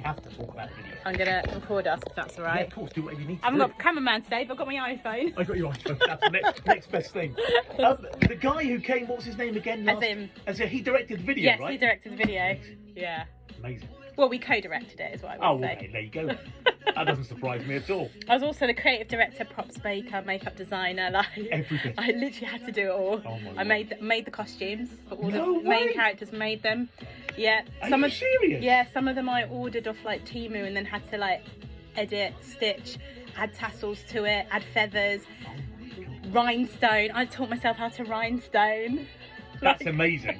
have to talk about the video. I'm going to record us if that's all Yeah, right. of course, do whatever you need to I haven't do. got a cameraman today, but I've got my iPhone. I got your iPhone. That's the next best thing. The guy who came, what was his name again? He directed the video, yes, right? he directed the video. Yeah. Amazing. Well, we co-directed it, is what I would say. Okay, there you go. That doesn't surprise me at all. I was also the creative director, props maker, makeup designer. Like Everything. I literally had to do it all. Oh my I made the costumes for all No the main way. characters. Made them. Yeah. Are you serious? Yeah, some of them I ordered off like Temu and then had to like edit, stitch, add tassels to it, add feathers, rhinestone. I taught myself how to rhinestone. That's amazing.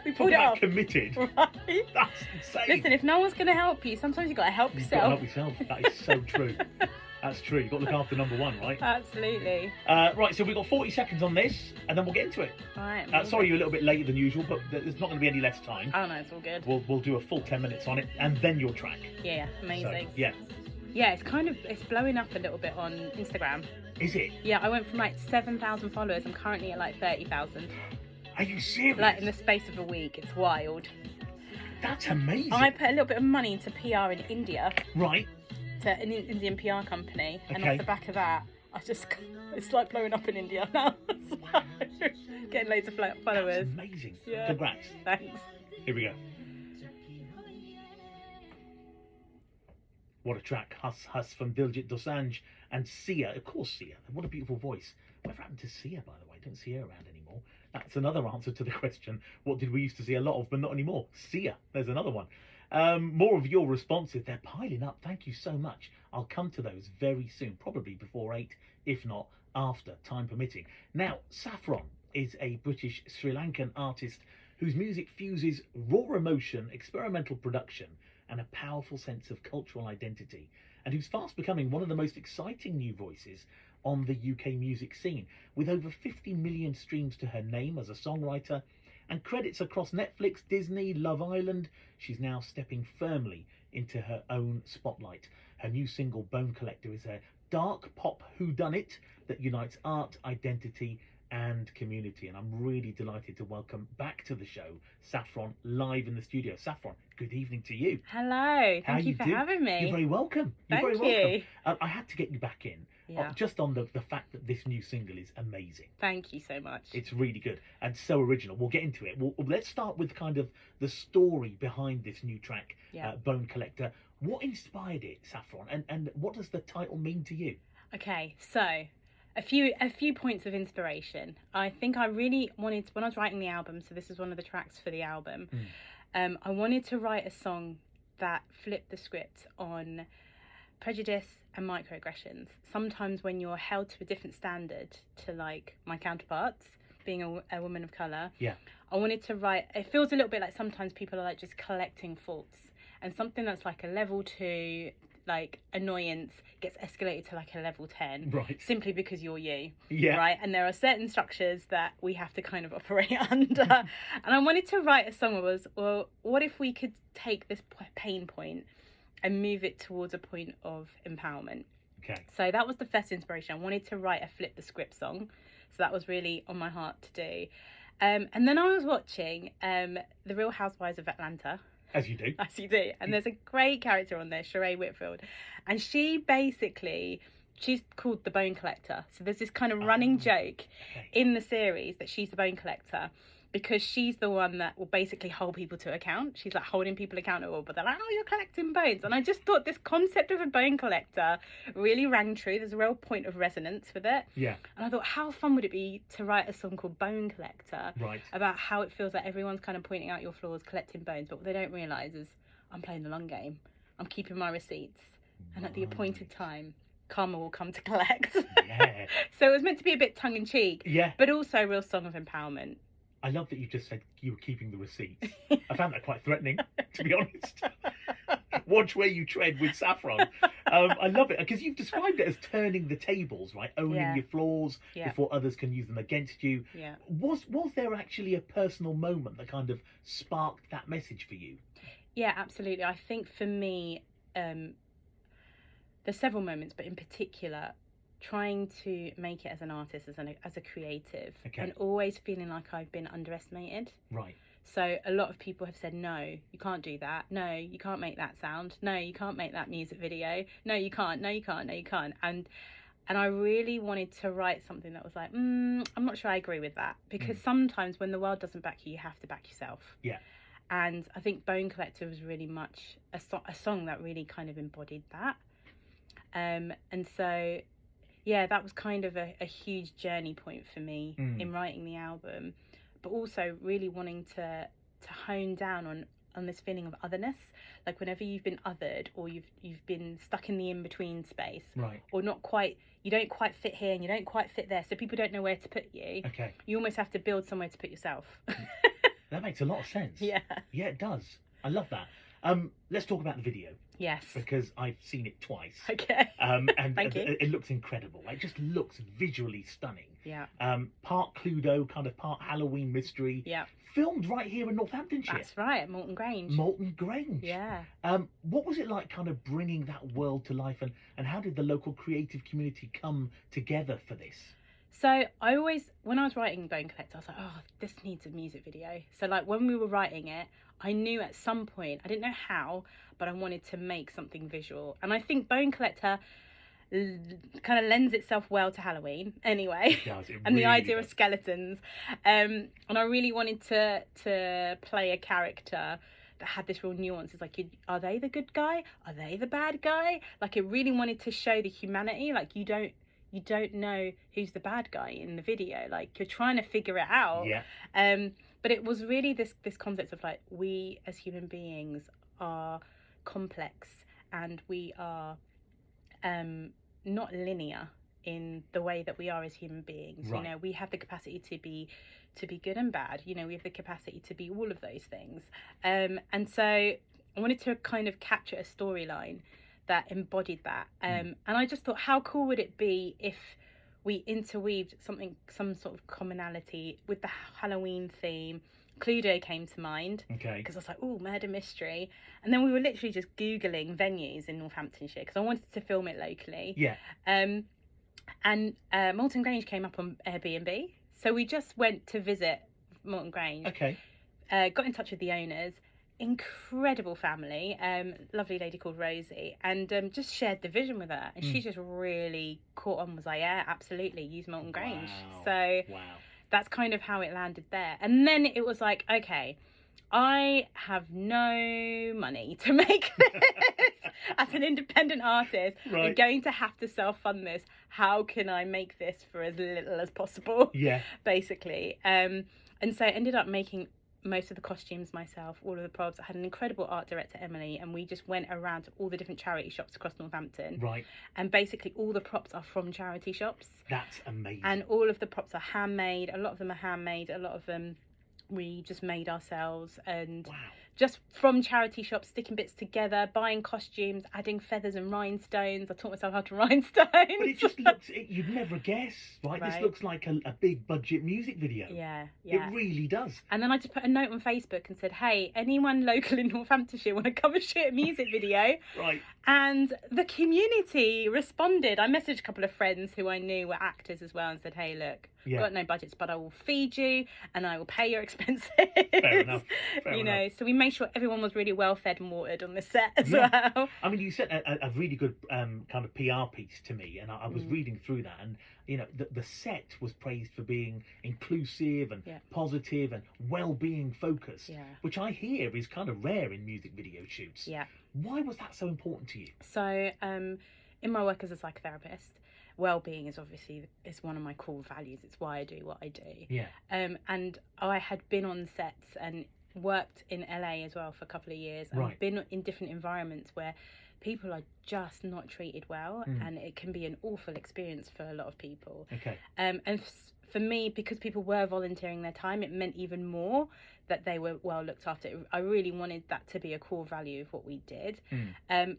We pulled it Talk about off. committed. Right? That's insane. Listen, if no one's going to help you, sometimes you've got to help You've got to help yourself. yourself. That is so true. That's true. You've got to look after number one, right? Absolutely. Right, so we've got 40 seconds on this, and then we'll get into it. All right. Sorry you're a little bit later than usual, but there's not going to be any less time. Oh no, it's all good. We'll do a full 10 minutes on it, and then your track. Yeah, So, amazing. yeah. Yeah, it's blowing up a little bit on Instagram. Is it? Yeah, I went from like 7,000 followers. I'm currently at like 30,000. Are you serious? Like in the space of a week. It's wild. That's amazing. I put a little bit of money into PR in India, Right. to an Indian PR company, and Okay. off the back of that, it's like blowing up in India now. So, getting loads of That's followers. amazing. Yeah. Congrats. Thanks. Here we go. What a track. Huss from Diljit Dosanjh and Sia. Of course, Sia. What a beautiful voice. Whatever happened to Sia, by the way? Don't see her around anymore. That's another answer to the question. What did we used to see a lot of, but not anymore? Sia. There's another one. More of your responses. They're piling up. Thank you so much. I'll come to those very soon, probably before 8, if not after, time permitting. Now, Saffron is a British Sri Lankan artist whose music fuses raw emotion, experimental production, and a powerful sense of cultural identity, and who's fast becoming one of the most exciting new voices on the UK music scene, with over 50 million streams to her name as a songwriter and credits across Netflix, Disney, Love Island. She's now stepping firmly into her own spotlight. Her new single, Bone Collector, is a dark pop whodunit that unites art, identity, and community. And I'm really delighted to welcome back to the show Saffron live in the studio. Saffron, good evening to you. Hello. How Thank you you for do? having me. You're very welcome. You're Thank very welcome. you. I had to get you back in Yeah. just on the fact that this new single is amazing. Thank you so much. It's really good and so original. We'll get into it. Let's start with kind of the story behind this new track, Yeah. Bone Collector. What inspired it, Saffron, and what does the title mean to you? Okay, so a few points of inspiration. I think I really wanted, when I was writing the album, so this is one of the tracks for the album, I wanted to write a song that flipped the script on prejudice and microaggressions. Sometimes when you're held to a different standard to like my counterparts, being a woman of colour, Yeah. I wanted to write, it feels a little bit like sometimes people are like just collecting faults, and something that's like a level 2 like annoyance gets escalated to like a level 10, Right. simply because you're you. Yeah. Right, and there are certain structures that we have to kind of operate under. And I wanted to write a song that was, well, what if we could take this pain point and move it towards a point of empowerment? Okay. So that was the first inspiration. I wanted to write a flip the script song, so that was really on my heart to do. And then I was watching The Real Housewives of Atlanta. As you do. As you do. And there's a great character on there, Sheree Whitfield. And she's called the Bone Collector. So there's this kind of running joke in the series that she's the Bone Collector, because she's the one that will basically hold people to account. She's like holding people accountable, but they're like, oh, you're collecting bones. And I just thought this concept of a bone collector really rang true. There's a real point of resonance with it. Yeah. And I thought, how fun would it be to write a song called Bone Collector, Right. about how it feels like everyone's kind of pointing out your flaws, collecting bones, but what they don't realise is I'm playing the long game. I'm keeping my receipts, and at the appointed time, karma will come to collect. Yeah. So it was meant to be a bit tongue-in-cheek, Yeah. but also a real song of empowerment. I love that you just said you were keeping the receipts. I found that quite threatening, to be honest. Watch where you tread with Saffron. I love it because you've described it as turning the tables, right? Owning Yeah. your flaws Yeah. before others can use them against you. Yeah. Was there actually a personal moment that kind of sparked that message for you? Yeah, absolutely. I think for me, there's several moments, but in particular, trying to make it as an artist, as a creative, Okay. and always feeling like I've been underestimated. Right. So a lot of people have said, no, you can't do that. No, you can't make that sound. No, you can't make that music video. No, you can't. No, you can't. No, you can't. And I really wanted to write something that was like, I'm not sure I agree with that. Because sometimes when the world doesn't back you, you have to back yourself. Yeah. And I think Bone Collector was really much a song that really kind of embodied that. And so, yeah, that was kind of a huge journey point for me in writing the album. But also really wanting to hone down on this feeling of otherness, like whenever you've been othered or you've been stuck in the in-between space, right, or you don't quite fit here and you don't quite fit there, so people don't know where to put you. Okay. You almost have to build somewhere to put yourself. That makes a lot of sense. Yeah. Yeah, it does. I love that. Let's talk about the video. Yes. Because I've seen it twice. Okay. And Thank you. It looks incredible. It just looks visually stunning. Yeah. Part Cluedo, kind of part Halloween mystery. Yeah. Filmed right here in Northamptonshire. That's right, at Malton Grange. Malton Grange. Yeah. What was it like kind of bringing that world to life, and how did the local creative community come together for this? So when I was writing Bone Collector, I was like, oh, this needs a music video. So like when we were writing it, I knew at some point, I didn't know how, but I wanted to make something visual. And I think Bone Collector kind of lends itself well to Halloween anyway. It does, and the idea of skeletons. And I really wanted to play a character that had this real nuance. It's like, are they the good guy? Are they the bad guy? Like, it really wanted to show the humanity. Like, you don't know who's the bad guy in the video. Like, you're trying to figure it out. Yeah. But it was really this concept of like, we as human beings are complex and we are not linear in the way that we are as human beings. Right. You know, we have the capacity to be good and bad. You know, we have the capacity to be all of those things. And so I wanted to kind of capture a storyline that embodied that. And I just thought, how cool would it be if we interweaved some sort of commonality with the Halloween theme. Cluedo came to mind. Okay. Because I was like, oh, murder mystery. And then we were literally just Googling venues in Northamptonshire because I wanted to film it locally. Yeah. And Malton Grange came up on Airbnb. So we just went to visit Malton Grange. Okay. Got in touch with the owners. Incredible family, lovely lady called Rosie, and just shared the vision with her, and she just really caught on, was like, yeah, absolutely, use Malton Grange. Wow. So that's kind of how it landed there. And then it was like, okay, I have no money to make this as an independent artist. Right. I'm going to have to self-fund this. How can I make this for as little as possible? Yeah. Basically. And so I ended up making most of the costumes myself, all of the props. I had an incredible art director, Emily, and we just went around to all the different charity shops across Northampton. Right. And basically all the props are from charity shops. That's amazing. And all of the props are handmade. A lot of them are handmade. A lot of them we just made ourselves. And just from charity shops, sticking bits together, buying costumes, adding feathers and rhinestones. I taught myself how to rhinestone. But it just looks, you'd never guess, right? This looks like a big budget music video. Yeah. It really does. And then I just put a note on Facebook and said, hey, anyone local in Northamptonshire want to come and shoot a music video? Right. And the community responded. I messaged a couple of friends who I knew were actors as well and said, hey, look, I've got no budgets, but I will feed you and I will pay your expenses. Fair enough. Fair enough. So we made sure everyone was really well fed and watered on the set as well. I mean, you sent a really good kind of PR piece to me, and I was reading through that, and you know, the set was praised for being inclusive and positive and well-being focused, which I hear is kind of rare in music video shoots. Yeah. Why was that so important to you? So, in my work as a psychotherapist, well-being is obviously one of my core values. It's why I do what I do. Yeah. And I had been on sets and worked in LA as well for a couple of years, and been in different environments where people are just not treated well, and it can be an awful experience for a lot of people. Okay. And for me, because people were volunteering their time, it meant even more that they were well looked after. I really wanted that to be a core value of what we did.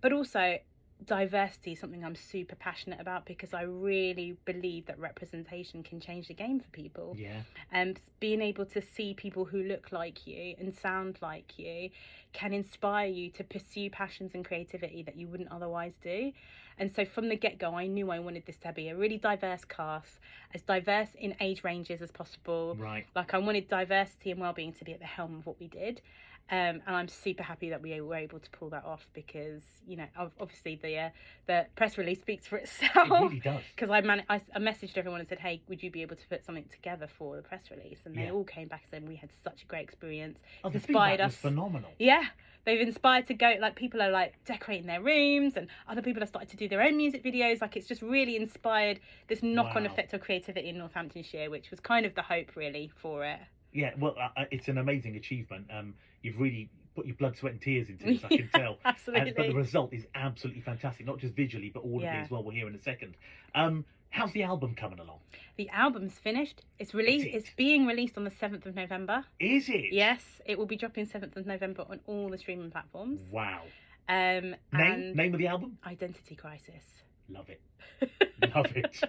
But also, diversity is something I'm super passionate about, because I really believe that representation can change the game for people. Yeah. And being able to see people who look like you and sound like you can inspire you to pursue passions and creativity that you wouldn't otherwise do. And so from the get-go, I knew I wanted this to be a really diverse cast, as diverse in age ranges as possible. Right. Like, I wanted diversity and well-being to be at the helm of what we did. And I'm super happy that we were able to pull that off, because, you know, obviously the press release speaks for itself. It really does. Because I messaged everyone and said, hey, would you be able to put something together for the press release? And they all came back and said, we had such a great experience. Oh, the Inspired feedback was us. phenomenal. Yeah. They've inspired to go, like, people are like decorating their rooms, and other people have started to do their own music videos. Like, it's just really inspired this knock-on effect of creativity in Northamptonshire, which was kind of the hope really for it. Yeah, well, it's an amazing achievement. You've really put your blood, sweat and tears into this, I can tell. Absolutely. But the result is absolutely fantastic, not just visually, but audibly as well. We'll hear in a second. How's the album coming along? The album's finished. It's released. It's being released on the 7th of November. Is it? Yes, it will be dropping 7th of November on all the streaming platforms. Wow. And Name of the album? Identity Crisis. Love it. Love it.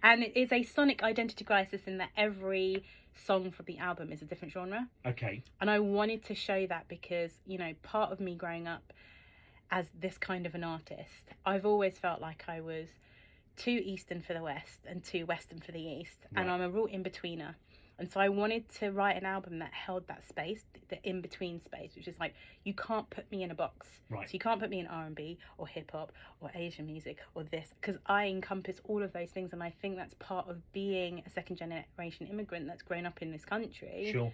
And it is a sonic identity crisis in that every song from the album is a different genre. Okay. And I wanted to show that because, you know, part of me growing up as this kind of an artist, I've always felt like I was too Eastern for the West and too Western for the East. Right. And I'm a real in-betweener. And so I wanted to write an album that held that space, the in-between space, which is like, you can't put me in a box. Right. So you can't put me in R&B or hip-hop or Asian music or this, because I encompass all of those things. And I think that's part of being a second-generation immigrant that's grown up in this country. Sure.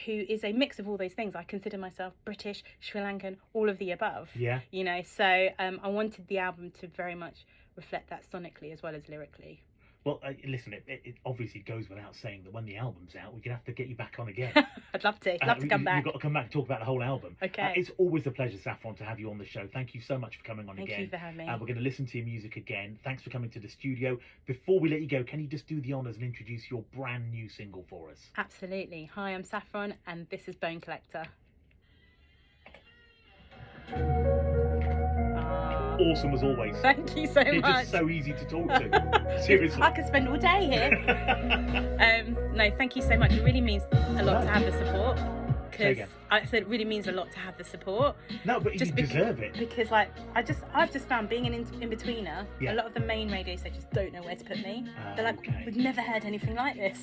Who is a mix of all those things. I consider myself British, Sri Lankan, all of the above. Yeah. You know, so I wanted the album to very much reflect that sonically as well as lyrically. Well, listen, it obviously goes without saying that when the album's out, we're going to have to get you back on again. I'd love to. Love to come back. You've got to come back and talk about the whole album. Okay. It's always a pleasure, Saffron, to have you on the show. Thank you so much for coming on again. Thank you for having me. We're going to listen to your music again. Thanks for coming to the studio. Before we let you go, can you just do the honours and introduce your brand new single for us? Absolutely. Hi, I'm Saffron, and this is Bone Collector. Awesome as always. Thank you so You're much. just so easy to talk to. Seriously. I could spend all day here. No, thank you so much. It really means a lot to have the support. Because I said it really means a lot to have the support. No, but you deserve it. Because like I've just found being an in-betweener, a lot of the main radio stations don't know where to put me. They're like, we've never heard anything like this.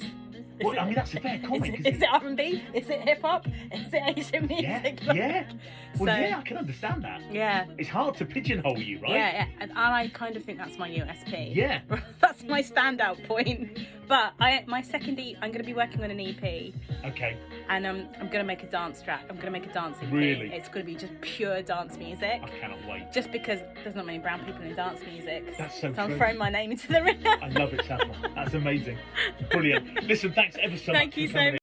Well, I mean, that's a fair comment. Is it R&B? Is it hip hop? Is it Asian music? Yeah. Well, I can understand that. Yeah. It's hard to pigeonhole you, right? Yeah. And I kind of think that's my USP. Yeah. That's my standout point. But my second EP, I'm going to be working on an EP. Okay. And I'm going to make a dance track. I'm going to make a dance EP. Really? It's going to be just pure dance music. I cannot wait. Just because there's not many brown people in dance music. That's so So I'm true. throwing my name into the ring. I love it, Saffron. That's amazing. Brilliant. Listen, thanks ever so much. Thank you so much.